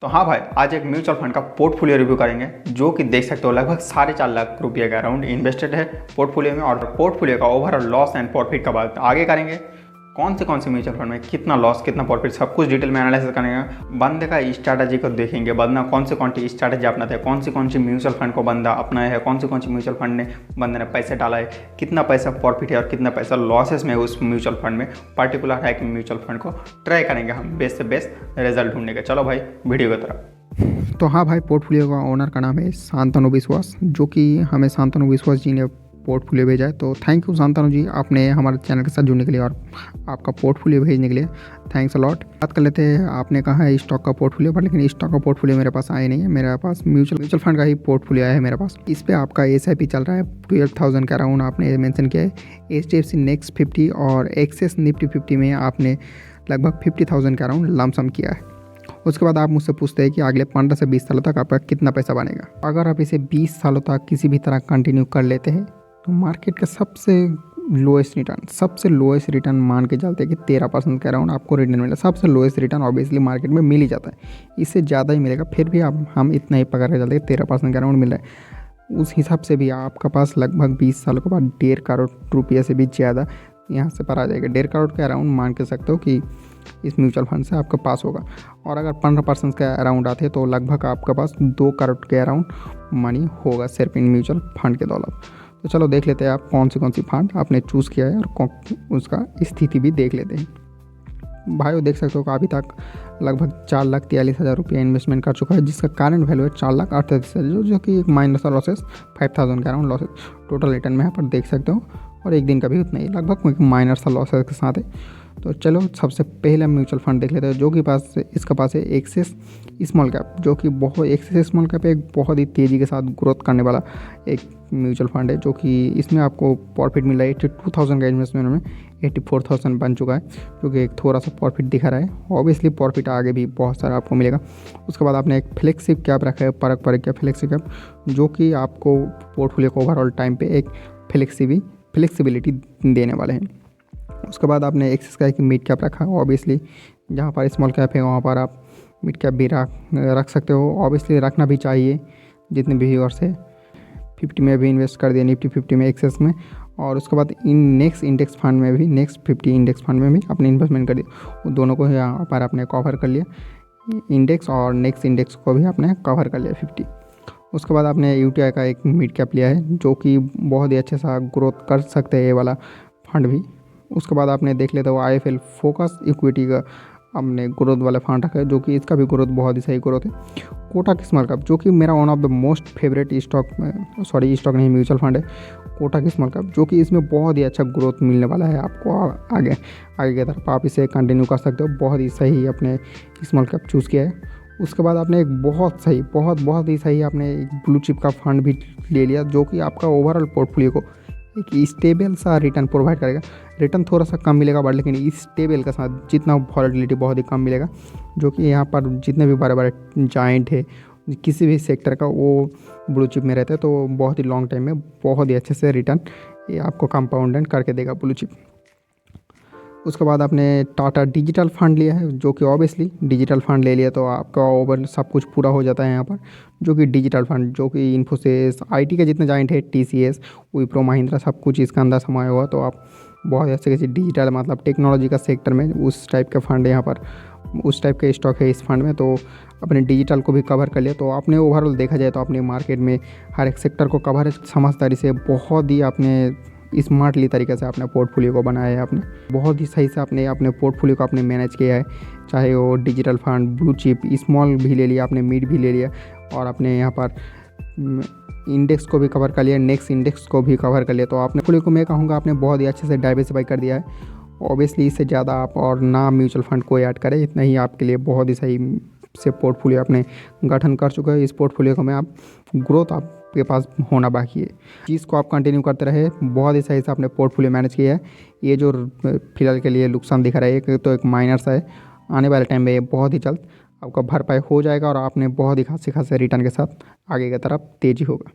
तो हाँ भाई, आज एक म्यूचुअल फंड का पोर्टफोलियो रिव्यू करेंगे जो कि देख सकते हो लगभग 4.5 लाख रुपये के अराउंड इन्वेस्टेड है पोर्टफोलियो में। और पोर्टफोलियो का ओवरऑल लॉस एंड प्रॉफिट का बात आगे करेंगे। कौन से म्यूचुअल फंड में कितना लॉस कितना प्रॉफिट सब कुछ डिटेल में एनालिसिस करेंगे। बंदे का स्ट्रैटेजी को देखेंगे, बंदा कौन सी स्ट्रैटेजी अपनाते हैं, कौन सी म्यूचुअल फंड को बंदा अपनाया है, कौन सी म्यूचुअल फंड ने बंदे ने पैसे डाला है, कितना पैसा प्रॉफिट है और कितना पैसा लॉसेस में है उस म्यूचुअल फंड में। पर्टिकुलर है कि म्यूचुअल फंड को ट्राई करेंगे हम बेस्ट से बेस्ट रिजल्ट ढूंढने का। चलो भाई वीडियो की तरफ। तो हाँ भाई, पोर्टफोलियो का ओनर का नाम है शांतनु विश्वास, जो कि हमें शांतनु विश्वास जी ने पोर्टफोलियो भेजा है। तो थैंक यू शांतनु जी, आपने हमारे चैनल के साथ जुड़ने के लिए और आपका पोर्टफोलियो भेजने के लिए थैंक्स अ लॉट। बात कर लेते हैं, आपने कहा है स्टॉक का पोर्टफोलियो पर, लेकिन स्टॉक का पोर्टफोलियो मेरे पास आया नहीं है। मेरे पास म्यूचुअल फंड का ही पोर्टफोलियो आया है मेरे पास। इस पर आपका SIP चल रहा है 12,000 के अराउंड आपने मेंशन किया है। HDFC नेक्स्ट 50 और एक्सेस निफ्टी 50 में आपने लगभग 50,000 के अराउंड लमसम किया है। उसके बाद आप मुझसे पूछते हैं कि अगले 15 से 20 सालों तक आपका कितना पैसा बनेगा। अगर आप इसे 20 सालों तक किसी भी तरह कंटिन्यू कर लेते हैं तो मार्केट का सबसे लोएस्ट रिटर्न मान के चलते हैं कि 13% के अराउंड आपको रिटर्न मिला। सबसे लोएस्ट रिटर्न ऑब्वियसली मार्केट में मिल ही जाता है, इससे ज़्यादा ही मिलेगा, फिर भी हम इतना ही पकड़ के चलते हैं 13% के अराउंड मिल रहा है। उस हिसाब से भी आपका पास लगभग 20 सालों के बाद 1.5 करोड़ रुपये से भी ज़्यादा यहाँ से पर आ जाएगा। 1.5 करोड़ के अराउंड मान के सकते हो कि इस म्यूचुअल फंड से आपके पास होगा। और अगर 15% के अराउंड आते तो लगभग आपके पास 2 करोड़ के अराउंड मनी होगा सिर्फ इन म्यूचुअल फंड के दौलत। तो चलो देख लेते हैं आप कौन सी फंड आपने चूज़ किया है और उसका स्थिति भी देख लेते हैं। भाइयों देख सकते हो कि अभी तक लगभग 4,43,000 रुपये इन्वेस्टमेंट कर चुका है, जिसका करंट वैल्यू है 4,38,000, जो कि एक माइनस लॉसेस 5,000 के अराउंड लॉसेस टोटल रिटर्न में यहाँ पर देख सकते हो। और एक दिन का भी उतना ही लगभग माइनर सा लॉसेस के साथ है। तो चलो सबसे पहले म्यूचुअल फंड देख लेते हैं, जो कि इसका पास है एक्सेस स्मॉल कैप, जो कि एक्सेस स्मॉल कैप एक बहुत ही तेज़ी के साथ ग्रोथ करने वाला एक म्यूचुअल फंड है, जो कि इसमें आपको प्रॉफिट मिला है 82,000 का इन्वेस्टमेंट में 84,000 बन चुका है, जो कि एक थोड़ा सा प्रॉफिट दिखा रहा है। ऑब्वियसली प्रॉफिट आगे भी बहुत सारा आपको मिलेगा। उसके बाद आपने एक फ्लेक्सिव कैप रखा है, परक क्या फ्लेक्सिव कैप, जो कि आपको पोर्टफोलियो को ओवरऑल टाइम पे एक फ्लेक्सिबिलिटी देने वाले हैं। उसके बाद आपने एक्सेस का एक मिड कैप रखा है। ऑब्वियसली जहाँ पर स्मॉल कैप है वहाँ पर आप मिड कैप भी रख सकते हो, ऑब्वियसली रखना भी चाहिए। जितने भी व्यूअर्स है 50 में भी इन्वेस्ट कर दिया, निफ्टी 50 में एक्सेस में। और उसके बाद नेक्स्ट इंडेक्स फंड में भी, नेक्स्ट 50 इंडेक्स फंड में भी अपने इन्वेस्टमेंट कर दिया। वो दोनों को यहाँ पर आपने कवर कर लिया, इंडेक्स और नेक्स्ट इंडेक्स को भी आपने कवर कर लिया 50। उसके बाद आपने UTI का एक मिड कैप लिया है, जो कि बहुत ही अच्छे सा ग्रोथ कर सकते हैं ये वाला फंड भी। उसके बाद आपने देख लेते हो IFL फोकस इक्विटी का हमने ग्रोथ वाला फंड रखा है, जो कि इसका भी ग्रोथ बहुत ही सही ग्रोथ है। कोटक स्मॉल कैप, जो कि मेरा one of the most favourite stock नहीं म्यूचुअल फंड है कोटक स्मॉल कैप, जो कि इसमें बहुत ही अच्छा ग्रोथ मिलने वाला है आपको आगे की तरफ। आप इसे कंटिन्यू कर सकते हो, बहुत ही सही अपने स्मॉल कैप चूज़ किया है। उसके बाद आपने एक बहुत ही सही आपने एक ब्लू चिप का फंड भी ले लिया, जो कि आपका ओवरऑल पोर्टफोलियो को एक स्टेबल सा रिटर्न प्रोवाइड करेगा। रिटर्न थोड़ा सा कम मिलेगा बट लेकिन स्टेबल के साथ, जितना वॉलेटिलिटी बहुत ही कम मिलेगा, जो कि यहाँ पर जितने भी बड़े बड़े जाइंट है किसी भी सेक्टर का वो ब्लू चिप में रहता है, तो बहुत ही लॉन्ग टाइम में बहुत ही अच्छे से रिटर्न ये आपको कंपाउंडेंट करके देगा ब्लू चिप। उसके बाद आपने टाटा डिजिटल फंड लिया है, जो कि ऑब्वियसली डिजिटल फंड ले लिया तो आपका ओवर सब कुछ पूरा हो जाता है यहाँ पर, जो कि डिजिटल फंड, जो कि इन्फोसिस IT के जितने जाइंट है TCS विप्रो महिंद्रा सब कुछ इसका अंदर समाया हुआ। तो आप बहुत अच्छे से डिजिटल मतलब टेक्नोलॉजी का सेक्टर में उस टाइप का फंड है यहाँ पर, उस टाइप का स्टॉक है इस फंड में। तो अपने डिजिटल को भी कवर कर लिया। तो आपने ओवरऑल देखा जाए तो अपने मार्केट में हर एक सेक्टर को कवर समझदारी से बहुत ही आपने स्मार्टली तरीके से अपने पोर्टफोलियो को बनाया है। आपने बहुत ही सही से अपने पोर्टफोलियो को आपने मैनेज किया है, चाहे वो digital fund, blue chip, small भी ले लिया आपने, मिड भी ले लिया, और आपने यहाँ पर इंडेक्स को भी कवर कर लिया, नेक्स्ट इंडेक्स को भी कवर कर लिया। तो आपने पोर्टफोलियो को मैं कहूँगा आपने बहुत ही अच्छे से डाइवर्सिफाई कर दिया है। ऑब्वियसली इससे ज़्यादा आप और ना म्यूचुअल फंड को ऐड करें, इतना ही आपके लिए बहुत ही सही से पोर्टफोलियो आपने गठन कर चुका है। इस पोर्टफोलियो को में आप ग्रोथ आपके पास होना बाकी है, चीज़ को आप कंटिन्यू करते रहे। बहुत ही सही से आपने पोर्टफोलियो मैनेज किया है। ये जो फिलहाल के लिए नुकसान दिखा रहा है तो एक माइनर सा है, आने वाले टाइम में ये बहुत ही जल्द आपका भरपाई हो जाएगा और आपने बहुत ही खासे रिटर्न के साथ आगे की तरफ तेज़ी होगा।